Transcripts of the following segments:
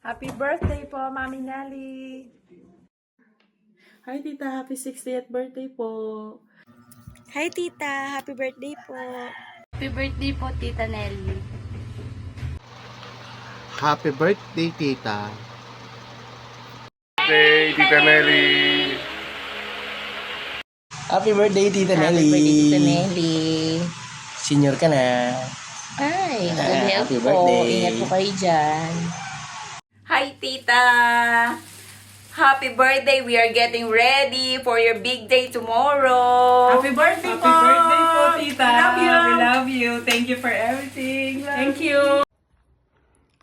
Happy birthday po, Mami Nelly! Hi tita, happy 60th birthday po. Hi tita, happy birthday po. Happy birthday po, Tita Nelly. Happy birthday, tita. Birthday, Tita Nelly. Happy birthday, Tita Nelly. Happy birthday, Tita Nelly. Senior ka na. Ay, good health happy po. birthday. Ingat po kayo dyan. Hi, Tita! Happy birthday! We are getting ready for your big day tomorrow! Happy birthday po! Happy birthday po, tita! Love you! We love you. Thank you for everything. Thank you.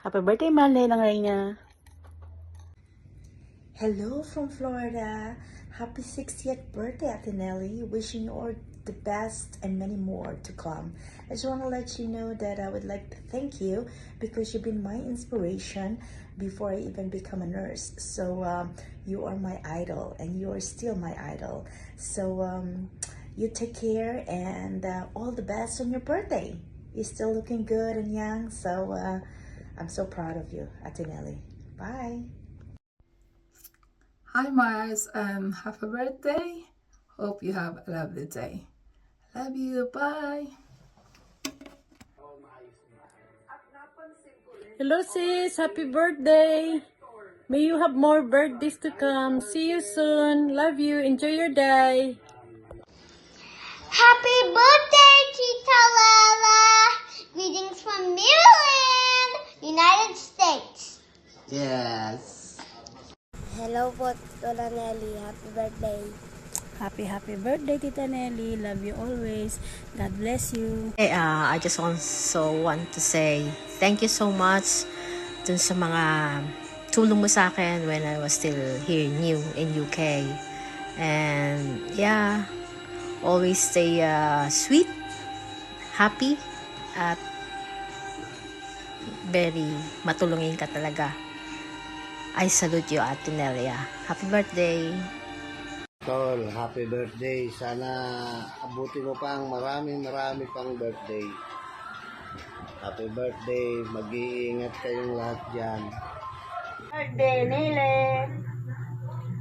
Happy birthday, Male ng Reyna. Hello from Florida. Happy 60th birthday, Ate Nelly. Wishing you all the best and many more to come. I just want to let you know that I would like to thank you because you've been my inspiration before I even become a nurse. So you are my idol and you are still my idol. So you take care and all the best on your birthday. You're still looking good and young. So I'm so proud of you, Ate Nelly. Bye. Hi Mars, happy birthday. Hope you have a lovely day. Love you, bye. Hello sis, happy birthday. May you have more birthdays to come. See you soon. Love you. Enjoy your day. Happy birthday, Tita Lala! Greetings from Maryland, United States. Yes. Hello po, Lola Nelly. Happy birthday. Happy birthday, Tita Nelly. Love you always. God bless you. I just also want to say thank you so much dun sa mga tulong mo sa akin when I was still here new in UK. And yeah, always stay sweet, happy, at very matulungin ka talaga. I salute you, Ate Nelia. Happy birthday! Tol, happy birthday. Sana abuti mo pang marami pang birthday. Happy birthday. Mag-iingat kayong lahat dyan. Birthday, Nelly!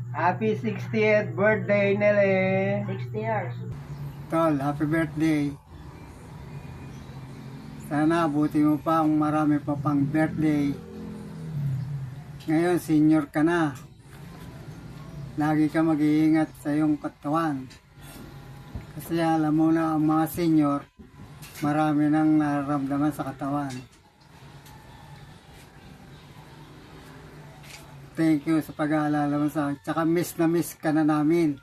Happy 60th birthday, Nelly. 60 years. Tol, happy birthday. Sana abuti mo pa ang marami pa pang birthday. Ngayon, senior ka na. Lagi ka mag-iingat sa iyong katawan. Kasi alam mo na ang mga senior, marami nang nararamdaman sa katawan. Thank you sa pag-aalala mo sa akin. Tsaka miss na miss ka na namin.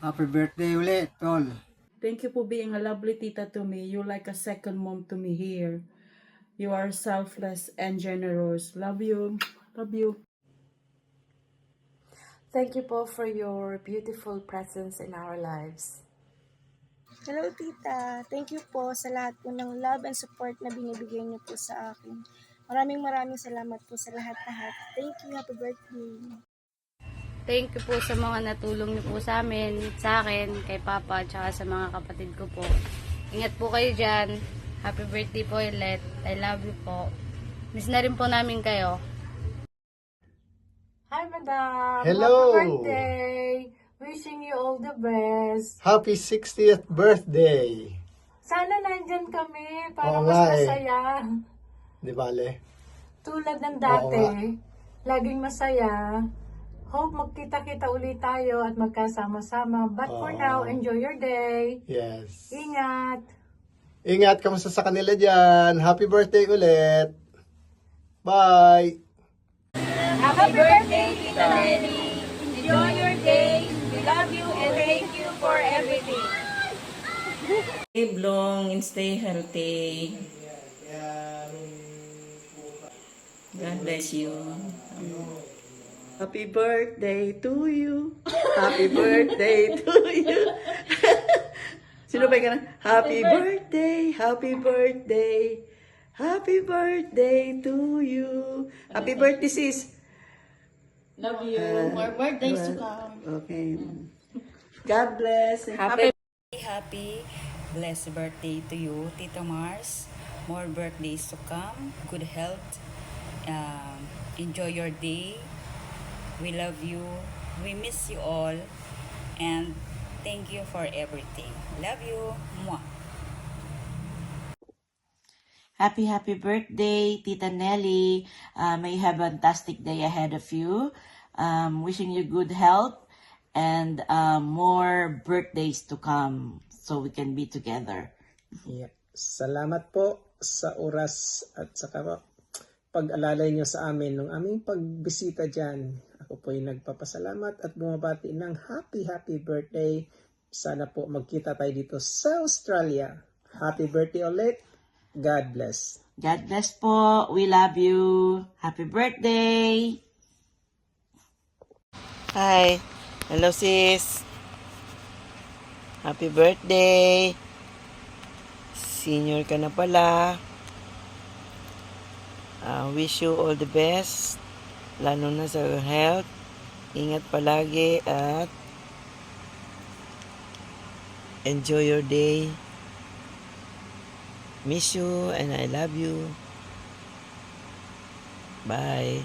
Happy birthday ulit, Tol. Thank you for being a lovely tita to me. You're like a second mom to me here. You are selfless and generous. Love you. Love you. Thank you po for your beautiful presence in our lives. Hello tita. Thank you po sa lahat po ng love and support na binibigay niyo po sa akin. Maraming salamat po sa lahat-lahat. Thank you. Happy birthday. Thank you po sa mga natulong niyo po sa amin, sa akin, kay Papa, at sa mga kapatid ko po. Ingat po kayo dyan. Happy birthday po ulit. I love you po. Miss na rin po namin kayo. Hi, Madam! Hello! Happy birthday! Wishing you all the best. Happy 60th birthday. Sana nandyan kami para Oo mas nga eh. masaya. Di bale? Tulad ng Oo dati, nga. laging masaya. Hope magkita-kita ulit tayo at magkasama-sama. But for Oo. now, enjoy your day. Yes. Ingat! Ingat, kamusta sa kanila dyan? Happy birthday ulit. Bye! Happy birthday, Tita Nelly! Enjoy your day! We love you and thank you for everything! Live long and stay healthy. God bless you. Happy birthday to you. Happy birthday to you. Sino ba yung happy birthday, happy birthday, happy birthday to you. Happy birthday, sis. Love you. More birthdays to come. Okay. God bless. Happy blessed birthday to you, Tito Mars. more birthdays to come, good health, enjoy your day. We love you, we miss you all, and thank you for everything. Love you. Mwah. Happy birthday, Tita Nelly. May you have a fantastic day ahead of you. Wishing you good health and more birthdays to come so we can be together. Yeah. Salamat po sa oras at sa pag-alalay nyo sa amin nung aming pagbisita dyan. Ako po yung nagpapasalamat at bumabati ng happy birthday. Sana po magkita tayo dito sa Australia. Happy birthday ulit. God bless. God bless po. We love you. Happy birthday. Hi. Hello sis. Happy birthday. Senior ka na pala. Wish you all the best. Lalo na sa health. Ingat palagi at enjoy your day. Miss you and I love you. Bye.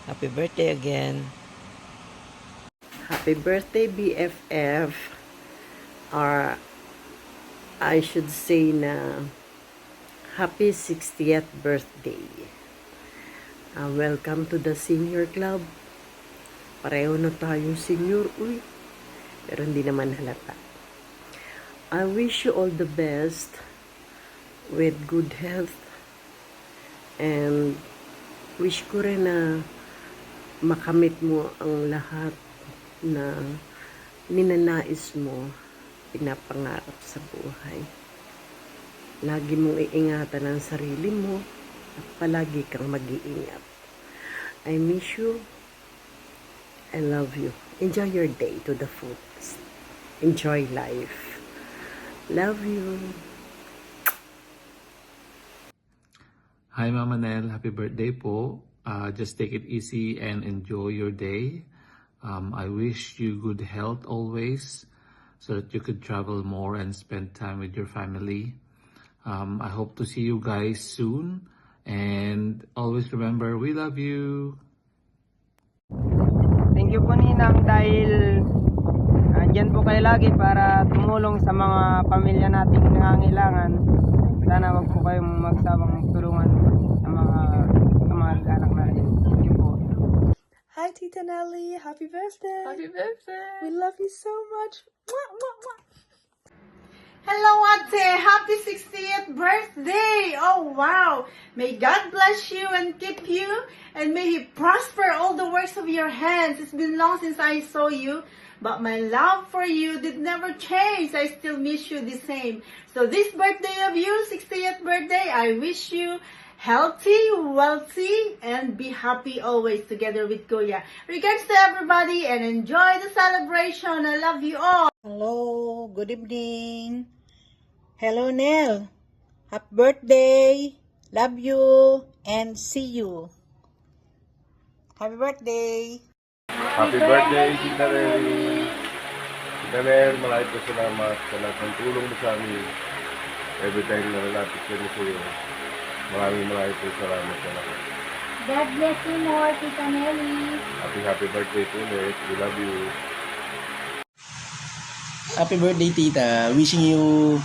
Happy birthday again. Happy birthday, BFF. Or I should say na happy 60th birthday. Welcome to the senior club. Pareho na tayong senior, uy. Pero hindi naman halata. I wish you all the best with good health and wish ko rin na makamit mo ang lahat na ninanais mo, pinapangarap sa buhay. Lagi mong iingatan ang sarili mo at palagi kang mag-iingat. I miss you. I love you. Enjoy your day to the fullest. Enjoy life. Love you. Hi Mama Nel, happy birthday po. Just take it easy and enjoy your day. I wish you good health always so that you could travel more and spend time with your family. I hope to see you guys soon and always remember we love you. Thank you po Ninang dahil andyan po kayo lagi para tumulong sa mga pamilya nating nangangailangan. Sana wag po kayong magsawang tulungan sa mga anak natin. Thank you po. Hi, Tita Nelly. Happy birthday. Happy birthday! We love you so much. Mwah, mwah, mwah. Hello, Ate! Happy 60th birthday! Oh, wow! May God bless you and keep you, and may He prosper all the works of your hands. It's been long since I saw you, but my love for you did never change. I still miss you the same. So this birthday of you, 60th birthday, I wish you healthy, wealthy, and be happy always together with Kuya. Regards to everybody and enjoy the celebration. I love you all. Hello, good evening. Hello, Nel. Happy birthday. Love you and see you. Happy birthday. Happy birthday, Tita Nel. Tita Nel, maraming po salamat sa lahat ng tulong mo sa amin. Every time na nalapit kami sa iyo. Maraming po salamat sa lahat. God bless you more, Tita Nelly. Happy birthday po ulit. We love you. Happy birthday, Tita. Wishing you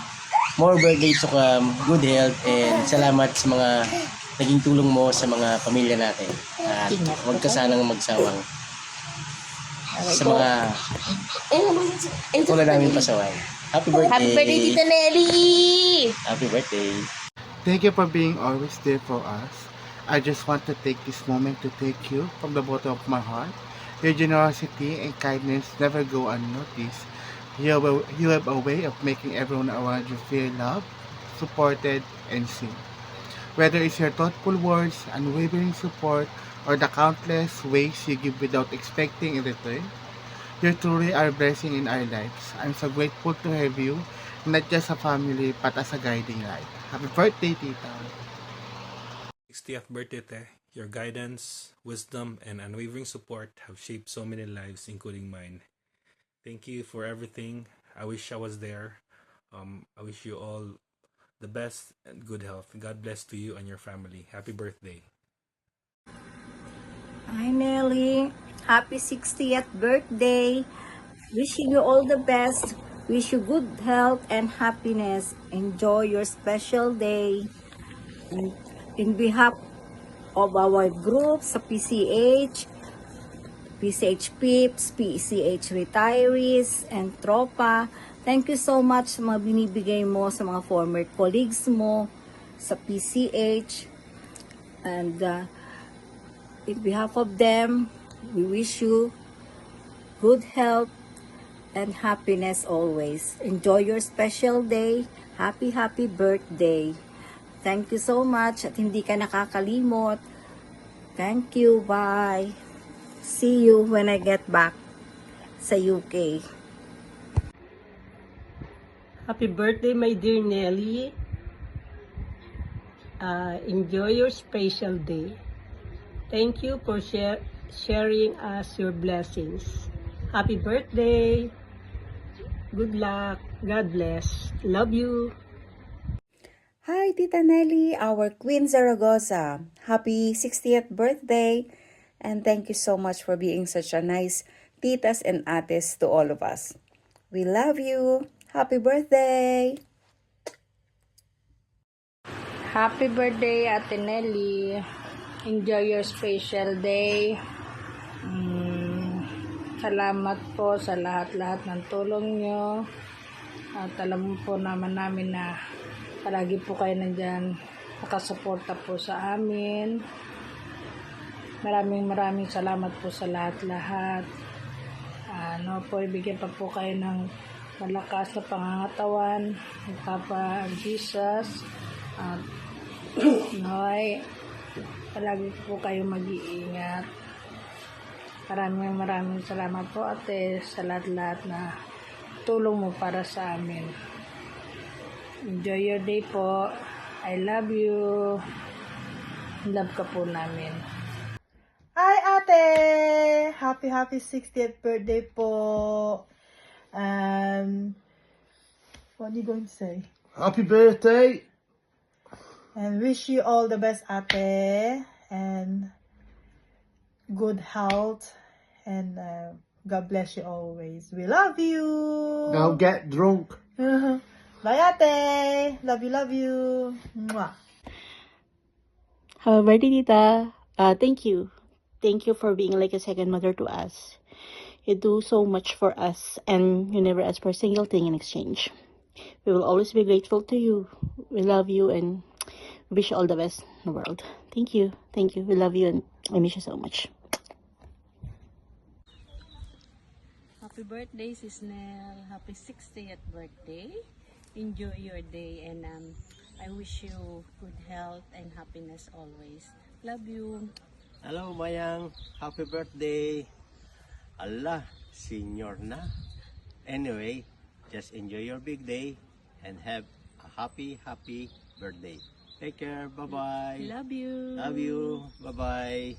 more birthdays to come, good health, and salamat sa mga naging tulong mo sa mga pamilya natin. At huwag ka sanang magsawang sa mga wala namin pasaway. Happy birthday! Happy birthday, Tita Nelly! Happy birthday! Thank you for being always there for us. I just want to take this moment to thank you from the bottom of my heart. Your generosity and kindness never go unnoticed. You have a way of making everyone around you feel loved, supported, and seen. Whether it's your thoughtful words, unwavering support, or the countless ways you give without expecting in return, you truly are a blessing in our lives. I'm so grateful to have you, not just a family, but as a guiding light. Happy birthday, Tita! 60th birthday, Te. Your guidance, wisdom, and unwavering support have shaped so many lives, including mine. Thank you for everything. I wish I was there. I wish you all the best and good health. God bless to you and your family. Happy birthday. Hi Nelly, happy 60th birthday. Wishing you all the best. Wish you good health and happiness. Enjoy your special day. In behalf of our group sa PCH Pips, PCH retirees, and tropa, thank you so much sa mga binibigay mo sa mga former colleagues mo sa PCH. And in behalf of them, we wish you good health and happiness always. Enjoy your special day. Happy birthday. Thank you so much at hindi ka nakakalimot. Thank you. Bye. See you when I get back sa UK. Happy birthday, my dear Nelly. Enjoy your special day. Thank you for sharing us your blessings. Happy birthday. Good luck. God bless. Love you. Hi, Tita Nelly, our Queen Zaragoza. Happy 60th birthday. And thank you so much for being such a nice titas and ates to all of us. We love you. Happy birthday. Happy birthday, Ate Nelly. Enjoy your special day. Salamat po sa lahat-lahat ng tulong nyo. At alam po naman namin na palagi po kayo nandyan nakasuporta po sa amin. Maraming salamat po sa lahat-lahat. Po, ibigyan pa po kayo ng malakas na pangangatawan ng Papa Jesus. At Noy, palagi po kayo mag-iingat. Maraming salamat po, ate, sa lahat-lahat na tulong mo para sa amin. Enjoy your day po. I love you. Love ka po namin. Hi, ate! Happy 60th birthday po. What are you going to say? Happy birthday! And wish you all the best, ate. And good health. And God bless you always. We love you. Now get drunk. Bye, ate. Love you. Mwah. Happy birthday, Tita. Thank you. Thank you for being like a second mother to us. You do so much for us and you never ask for a single thing in exchange. We will always be grateful to you. We love you and wish you all the best in the world. Thank you. Thank you. We love you and I miss you so much. Happy birthday, Sis Nell. Happy 60th birthday. Enjoy your day and I wish you good health and happiness always. Love you. Hello, Mayang. Happy birthday. Allah, senior na. Anyway, just enjoy your big day and have a happy birthday. Take care. Bye-bye. Love you. Love you. Bye-bye.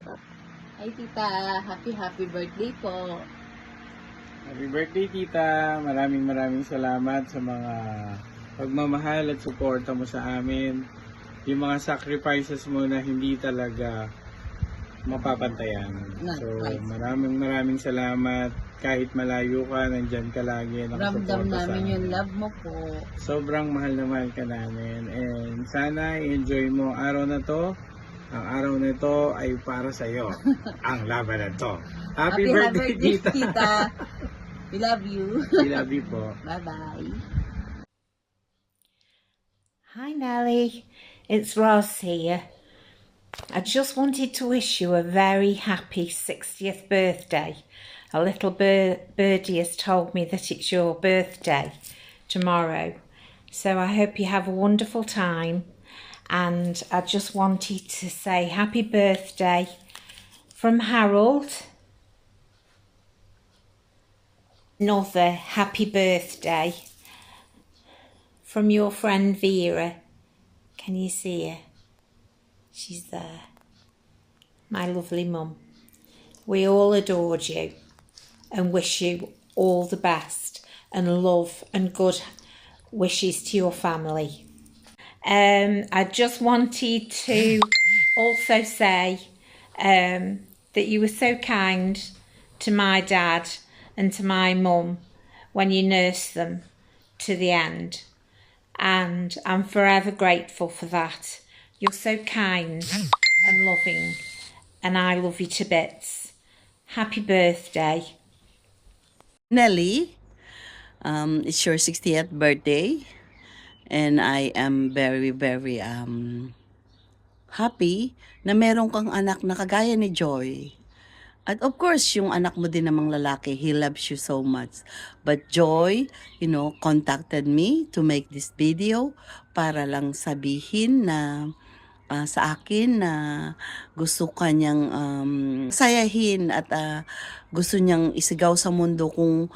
Hi, Tita. Happy birthday po. Happy birthday, Tita. Maraming salamat sa mga pagmamahal at suporta mo sa amin. Yung mga sacrifices mo na hindi talaga mapapantayan. So, maraming salamat. Kahit malayo ka, nandyan ka lagi. Ramdam namin yung love mo po. Sobrang mahal na mahal ka namin. And sana i-enjoy mo araw na to. Ang araw na to ay para sa'yo. Ang laban na to. Happy birthday, Tita. We love you. We love you po. Bye-bye. Hi Nelly, it's Roz here. I just wanted to wish you a very happy 60th birthday. A little birdie has told me that it's your birthday tomorrow. So I hope you have a wonderful time. And I just wanted to say happy birthday from Harold. Another happy birthday from your friend Vera. Can you see her? She's there. My lovely mum. We all adored you and wish you all the best and love and good wishes to your family. I just wanted to also say that you were so kind to my dad and to my mum when you nursed them to the end. And I'm forever grateful for that. You're so kind and loving, and I love you to bits. Happy birthday. Nelly, it's your 60th birthday, and I am very, very happy na meron kang anak na kagaya ni Joy. At of course, yung anak mo din namang lalaki, he loves you so much. But Joy, contacted me to make this video para lang sabihin na sa akin na gusto kanyang sayahin at gusto niyang isigaw sa mundo kung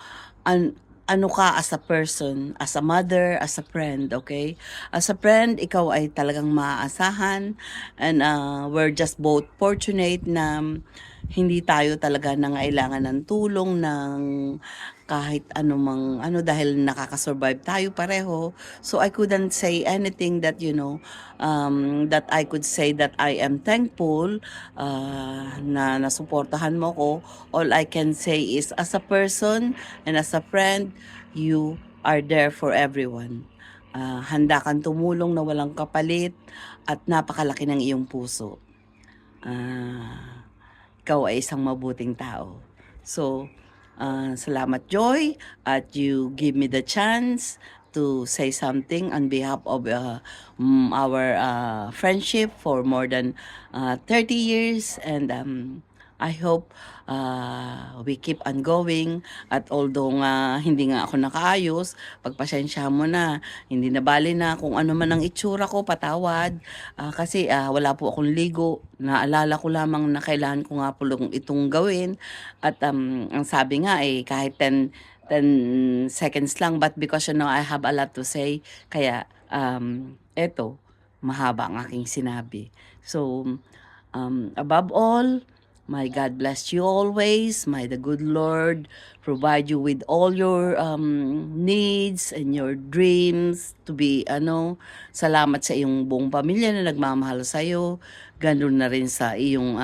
ano ka as a person, as a mother, as a friend, okay? As a friend, ikaw ay talagang maaasahan, and we're just both fortunate na hindi tayo talaga nangailangan ng tulong ng kahit anumang dahil nakakasurvive tayo pareho. So I couldn't say anything that that I could say that I am thankful na nasuportahan mo ko. All I can say is as a person and as a friend, you are there for everyone. Handa kang tumulong na walang kapalit at napakalaki ng iyong puso. Ikaw ay isang mabuting tao. So, salamat Joy at you give me the chance to say something on behalf of our friendship for more than 30 years, and I hope we keep on going. At although hindi nga ako nakaayos, pagpasensya mo na, hindi na bali na kung ano man ang itsura ko, patawad. Kasi wala po akong ligo. Naalala ko lamang na kailangan ko nga po itong gawin. At ang sabi nga kahit 10 seconds lang, but because I have a lot to say, kaya eto, mahaba ang aking sinabi. So, above all, may God bless you always. May the good Lord provide you with all your needs and your dreams to be, salamat sa iyong buong pamilya na nagmamahal sa iyo. Ganun na rin sa iyong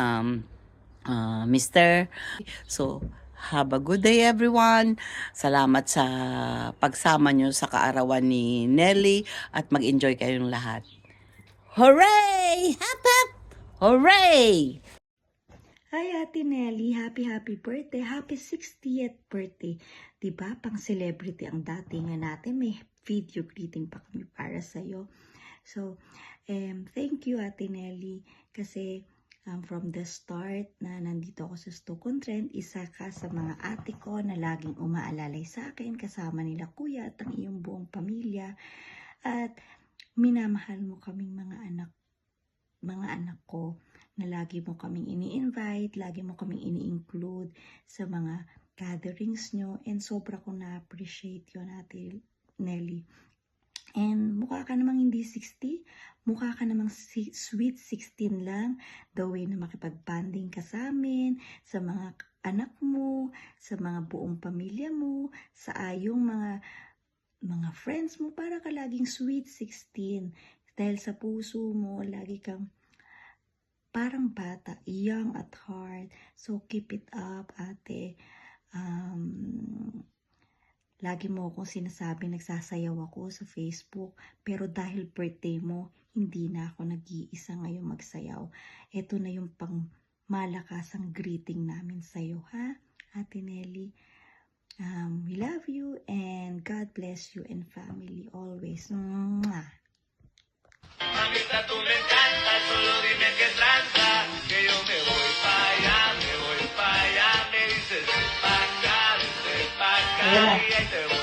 mister. So, have a good day everyone. Salamat sa pagsama nyo sa kaarawan ni Nelly at mag-enjoy kayong lahat. Hooray! Hap hap! Hooray! Hi Ate Nelly, happy birthday, happy 60th birthday. Diba, pang celebrity ang datingan natin, may video greeting pa kami para sa'yo. So, thank you Ate Nelly, kasi from the start na nandito ako sa Stockholm Trend, isa ka sa mga ate ko na laging umaalalay sa akin, kasama nila kuya at ang iyong buong pamilya. At minamahal mo kaming mga anak ko, na lagi mo kaming ini-invite, lagi mo kaming ini-include sa mga gatherings nyo, and sobra ko na-appreciate yun, Ate Nelly. And mukha ka namang hindi 60, mukha ka namang sweet 16 lang, the way na makipag-banding ka sa amin, sa mga anak mo, sa mga buong pamilya mo, sa ayong mga friends mo, para ka laging sweet 16, dahil sa puso mo, lagi kang parang bata, young at heart. So, keep it up, ate. Lagi mo akong sinasabi, nagsasayaw ako sa Facebook. Pero dahil birthday mo, hindi na ako nag-iisa ngayon magsayaw. Ito na yung pang malakasang greeting namin sa'yo, ha? Ate Nelly, we love you and God bless you and family always. Mwah! Mamita, tú me encantas, solo dime qué tranza, que yo me voy pa' allá, me dices pa' acá, y ahí te voy.